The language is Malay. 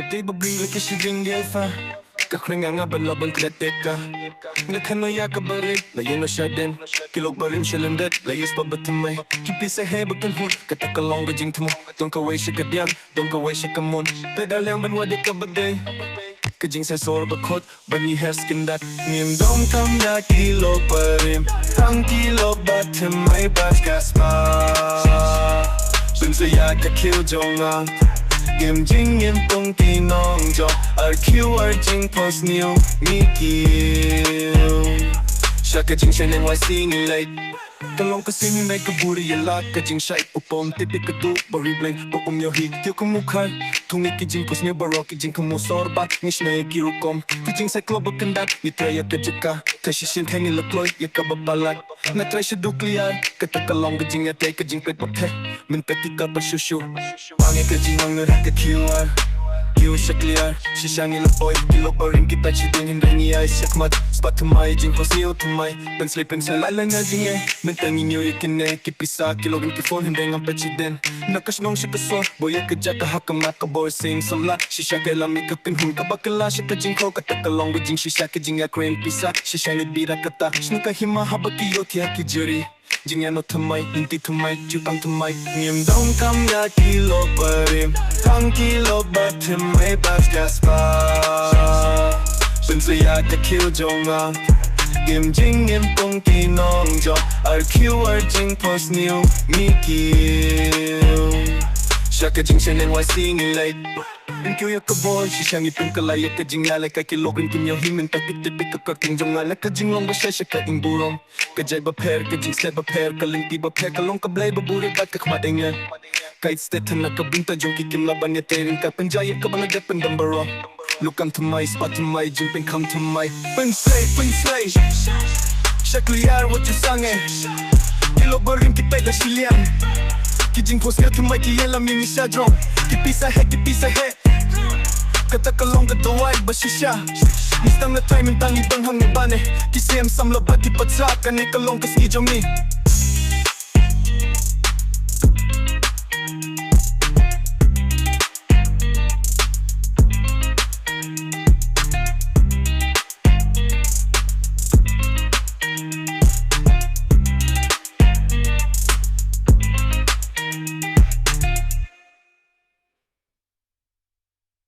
di ba bring like she ding fa kakringa nga balaban kleteka ngakhan ya kabarit layo na siya din kilog ba rin siya landat layos pa batimay kipi sa heba kan hun katakalong ba jing tamo don't ka way siya kadiyag don't ka way siya kamon pedalang ban wadi ka baday kajing sa sorba kot bani heskin dat ngim dom kam ya kilog pa rin tang kilog batimay bas gaspa dun sa ya ka kill jonga Game jing in tong kinong jo RQ jing post new mi kill Shaka jing shen NYC ni late Kalong kasi ni nai kaburi yalat ka jing shai upom tipi ka tu bari blank popom yo hi kyo kumukhay tungi ki jing post new baro ki jing kumusor bat nish na kirukom ki jing sa club kandat ni traya ka jika kashi shin tangi lakloy ya kababalat na try siya dukliyan katakalong ka jing atay ka jing pet pate min peti ka pa shushu Wangi ka jing ang narat ka QR Kiyo siya clear Siya siyang ilapoy Kilo pa rin kita Chidin hindi niya Isyak Spot tumay Jing ko siyo tumay Pang slipin sa lala nga jing eh Mentangin niyo ikine Kipisa Kilogin kifon Hindi nga pechidin Nakasnong siya kasor Boya ka dya Kahakam at kaboy Sing sola Siya siya kailang ikapin Hun kabakala siya ka jing ko Katakalong ba jing Siya siya ka jing akrin pisa Siya siya nabira kata Siya nakahima Haba kiyo Tiya ki juri Jing ano tumay, inti tumay, jutang tumay Ngim dong kam ya kilo parim Tang kilo batim may bas gaspa Bunsa ya ka kill jonga Gim jing im tong kinong jo RQ jing post new mi kill Shaka jing shen NYC ni late Kyo ya ka boy, si siyang ipin kalaya ka jing alay ka kilogin kinyo himin Tapit-tipit ka kaking jong alay ka jing long ba siya ka ing burong Kajay ba per, ka jing sled ba per Kaling di ba per, kalong kablay ba buri ba't kakmading yan Kahit stetan na kabinta jong kikim laban ya terin ka Panjaya ka ba nagdapan dambaro Look to my spot to my jumping come to my Penslay Siya kliyar what you sang eh Kilo ba rin kitay la silian Kijing post nga tumay kiyalam yung isa drone Kipisa he Katakalong kataway ba siya Nistang na time yung tangi bang hangibane Kisiyam samla ba di patsa Kanikalong kas ni Jomi